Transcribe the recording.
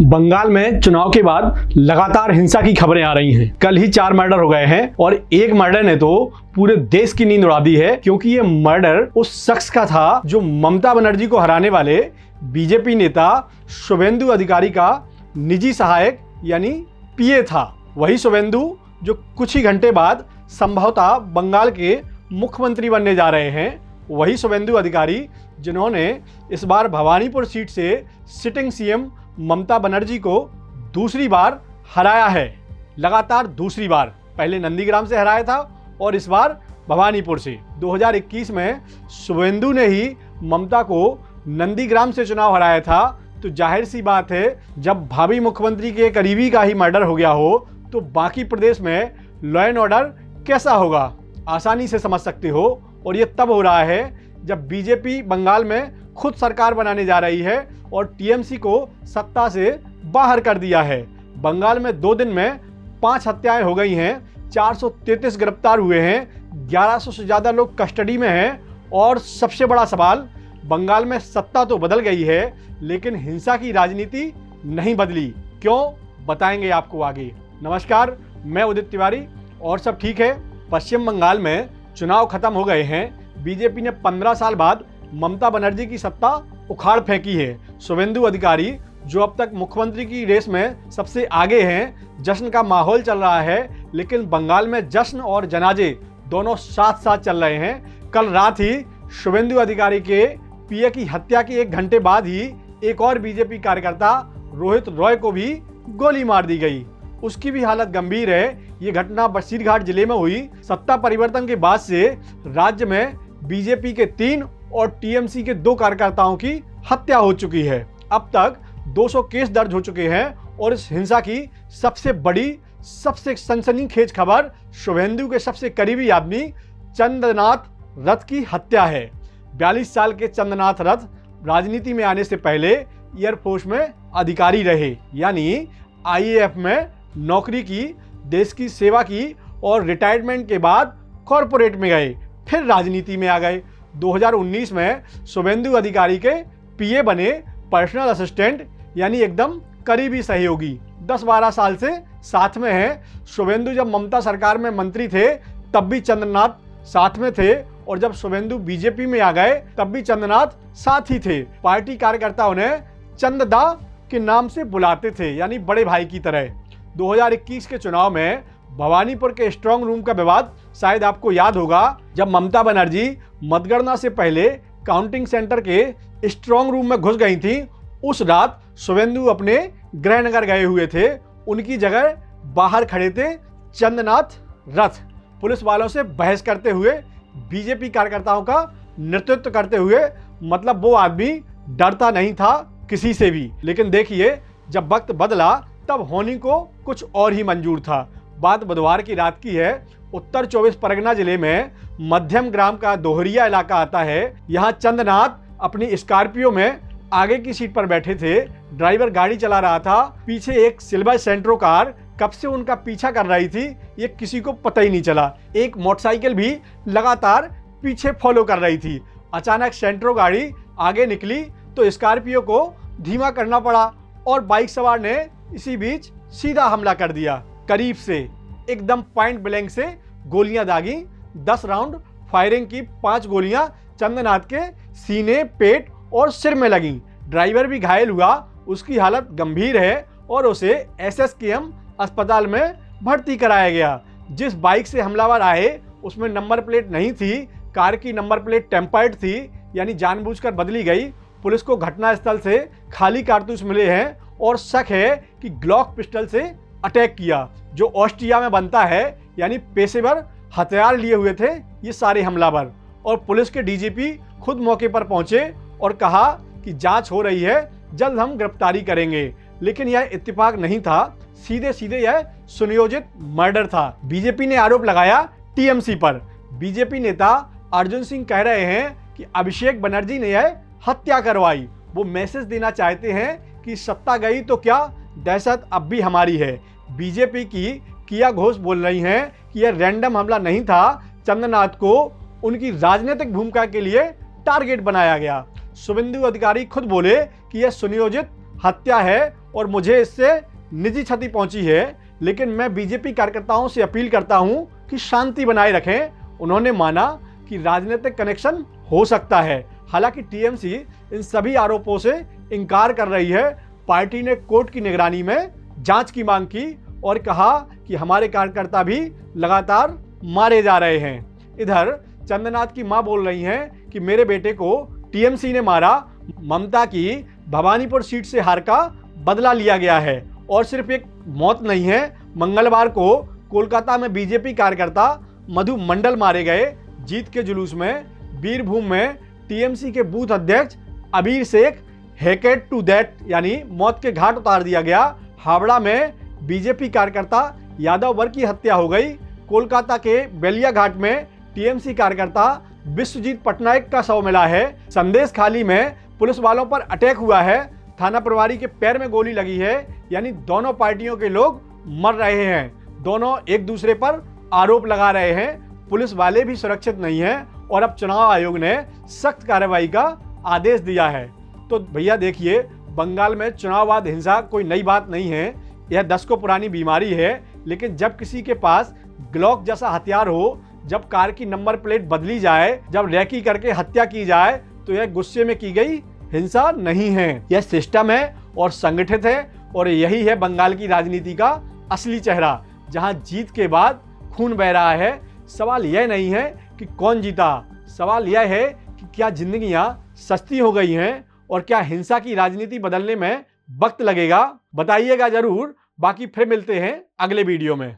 बंगाल में चुनाव के बाद लगातार हिंसा की खबरें आ रही हैं। कल ही 4 मर्डर हो गए हैं और एक मर्डर ने तो पूरे देश की नींद उड़ा दी है, क्योंकि ये मर्डर उस शख्स का था जो ममता बनर्जी को हराने वाले बीजेपी नेता शुभेंदु अधिकारी का निजी सहायक यानी पीए था। वही शुभेंदु जो कुछ ही घंटे बाद संभवतः बंगाल के मुख्यमंत्री बनने जा रहे हैं। वही शुभेंदु अधिकारी जिन्होंने इस बार भवानीपुर सीट से सिटिंग सीएम ममता बनर्जी को दूसरी बार हराया है। लगातार दूसरी बार, पहले नंदीग्राम से हराया था और इस बार भवानीपुर से। 2021 में शुभेंदु ने ही ममता को नंदीग्राम से चुनाव हराया था। तो जाहिर सी बात है, जब भावी मुख्यमंत्री के करीबी का ही मर्डर हो गया हो तो बाकी प्रदेश में लॉ एंड ऑर्डर कैसा होगा, आसानी से समझ सकते हो। और ये तब हो रहा है जब बीजेपी बंगाल में खुद सरकार बनाने जा रही है और टीएमसी को सत्ता से बाहर कर दिया है। बंगाल में 2 दिन में 5 हत्याएं हो गई हैं, 433 गिरफ्तार हुए हैं, 1100 से ज़्यादा लोग कस्टडी में हैं। और सबसे बड़ा सवाल, बंगाल में सत्ता तो बदल गई है लेकिन हिंसा की राजनीति नहीं बदली। क्यों, बताएंगे आपको आगे। नमस्कार, मैं उदित तिवारी और सब ठीक है। पश्चिम बंगाल में चुनाव खत्म हो गए हैं। बीजेपी ने 15 साल बाद ममता बनर्जी की सत्ता उखाड़ फेंकी है। शुभेंदु अधिकारी जो अब तक मुख्यमंत्री की रेस में सबसे आगे हैं, जश्न का माहौल चल रहा है। लेकिन बंगाल में जश्न और जनाजे दोनों साथ साथ चल रहे हैं। कल रात ही शुभेंदु अधिकारी के पीए की हत्या के 1 घंटे बाद ही एक और बीजेपी कार्यकर्ता रोहित रॉय को भी गोली मार दी गई। उसकी भी हालत गंभीर है। ये घटना बसीरघाट जिले में हुई। सत्ता परिवर्तन के बाद से राज्य में बीजेपी के 3 और टीएमसी के 2 कार्यकर्ताओं की हत्या हो चुकी है। अब तक 200 केस दर्ज हो चुके हैं। और इस हिंसा की सबसे बड़ी, सबसे सनसनीखेज खबर शुभेंदु के सबसे करीबी आदमी चंद्रनाथ रथ की हत्या है। 42 साल के चंद्रनाथ रथ राजनीति में आने से पहले एयरफोर्स में अधिकारी रहे, यानी आईएएफ में नौकरी की, देश की सेवा की और रिटायरमेंट के बाद कॉरपोरेट में गए, फिर राजनीति में आ गए। 2019 में शुभेंदु अधिकारी के पीए बने, पर्सनल असिस्टेंट यानी एकदम करीबी सहयोगी। 10-12 साल से साथ में हैं। शुभेंदु जब ममता सरकार में मंत्री थे तब भी चंद्रनाथ साथ में थे, और जब शुभेंदु बीजेपी में आ गए तब भी चंद्रनाथ साथ ही थे। पार्टी कार्यकर्ता उन्हें चंद्रदा के नाम से बुलाते थे, यानी बड़े भाई की तरह। 2021 के चुनाव में भवानीपुर के स्ट्रांग रूम का विवाद शायद आपको याद होगा। जब ममता बनर्जी मतगणना से पहले काउंटिंग सेंटर के स्ट्रांग रूम में घुस गई थी, उस रात शुभेंदु अपने गृहनगर गए हुए थे। उनकी जगह बाहर खड़े थे चंद्रनाथ रथ, पुलिस वालों से बहस करते हुए, बीजेपी कार्यकर्ताओं का नेतृत्व करते हुए। मतलब वो आदमी डरता नहीं था किसी से भी। लेकिन देखिए, जब वक्त बदला तब होनी को कुछ और ही मंजूर था। बात बुधवार की रात की है। उत्तर 24 परगना जिले में मध्यम ग्राम का दोहरिया इलाका आता है। यहाँ चंद्रनाथ अपनी स्कॉर्पियो में आगे की सीट पर बैठे थे। ड्राइवर गाड़ी चला रहा था। पीछे एक सिल्वर सेंट्रो कार कब से उनका पीछा कर रही थी ये किसी को पता ही नहीं चला। एक मोटरसाइकिल भी लगातार पीछे फॉलो कर रही थी। अचानक सेंट्रो गाड़ी आगे निकली तो स्कॉर्पियो को धीमा करना पड़ा और बाइक सवार ने इसी बीच सीधा हमला कर दिया। करीब से एकदम पॉइंट ब्लैंक से गोलियां दागी। 10 राउंड फायरिंग की। 5 गोलियां चंद्रनाथ के सीने, पेट और सिर में लगी। ड्राइवर भी घायल हुआ। उसकी हालत गंभीर है और उसे एसएसकेएम अस्पताल में भर्ती कराया गया। जिस बाइक से हमलावर आए उसमें नंबर प्लेट नहीं थी। कार की नंबर प्लेट टेम्पर्ड थी, यानी जानबूझकर बदली गई। पुलिस को घटनास्थल से खाली कारतूस मिले हैं और शक है कि ग्लॉक पिस्टल से अटैक किया, जो ऑस्ट्रिया में बनता है, यानी पेशेवर हथियार लिए हुए थे ये सारे हमलावर। और पुलिस के डीजीपी खुद मौके पर पहुंचे और कहा कि जांच हो रही है, जल्द हम गिरफ्तारी करेंगे। लेकिन यह इत्तेफाक नहीं था, सीधे सीधे यह सुनियोजित मर्डर था। बीजेपी ने आरोप लगाया टीएमसी पर। बीजेपी नेता अर्जुन सिंह कह रहे हैं कि अभिषेक बनर्जी ने यह हत्या करवाई। वो मैसेज देना चाहते हैं कि सत्ता गई तो क्या, दहशत अब भी हमारी है। बीजेपी की किया घोष बोल रही हैं कि यह रैंडम हमला नहीं था, चंद्रनाथ को उनकी राजनीतिक भूमिका के लिए टारगेट बनाया गया। शुभेंदु अधिकारी खुद बोले कि यह सुनियोजित हत्या है और मुझे इससे निजी क्षति पहुंची है, लेकिन मैं बीजेपी कार्यकर्ताओं से अपील करता हूं कि शांति बनाए रखें। उन्होंने माना कि राजनीतिक कनेक्शन हो सकता है। हालांकि टीएमसी इन सभी आरोपों से इनकार कर रही है। पार्टी ने कोर्ट की निगरानी में जांच की मांग की और कहा कि हमारे कार्यकर्ता भी लगातार मारे जा रहे हैं। इधर चंद्रनाथ की मां बोल रही हैं कि मेरे बेटे को टीएमसी ने मारा। ममता की भवानीपुर सीट से हार का बदला लिया गया है। और सिर्फ एक मौत नहीं है, मंगलवार को कोलकाता में बीजेपी कार्यकर्ता मधु मंडल मारे गए। जीत के जुलूस में बीरभूम में टीएमसी के बूथ अध्यक्ष अबीर शेख हेकेट टू दैट यानी मौत के घाट उतार दिया गया। हावड़ा में बीजेपी कार्यकर्ता यादव वर्ग की हत्या हो गई। कोलकाता के बेलिया घाट में टीएमसी कार्यकर्ता विश्वजीत पटनायक का शव मिला है। संदेश खाली में पुलिस वालों पर अटैक हुआ है। थाना प्रभारी के पैर में गोली लगी है। यानी दोनों पार्टियों के लोग मर रहे हैं। दोनों एक दूसरे पर आरोप लगा रहे हैं। पुलिस वाले भी सुरक्षित नहीं हैं और अब चुनाव आयोग ने सख्त कार्रवाई का आदेश दिया है। तो भैया देखिए, बंगाल में चुनाववाद हिंसा कोई नई बात नहीं है। यह दशकों पुरानी बीमारी है। लेकिन जब किसी के पास ग्लॉक जैसा हथियार हो, जब कार की नंबर प्लेट बदली जाए, जब रैकी करके हत्या की जाए, तो यह गुस्से में की गई हिंसा नहीं है। यह सिस्टम है और संगठित है। और यही है बंगाल की राजनीति का असली चेहरा, जहां जीत के बाद खून बह रहा है। सवाल यह नहीं है कि कौन जीता, सवाल यह है कि क्या जिंदगियां सस्ती हो गई हैं और क्या हिंसा की राजनीति बदलने में वक्त लगेगा। बताइएगा जरूर। बाकी फिर मिलते हैं अगले वीडियो में।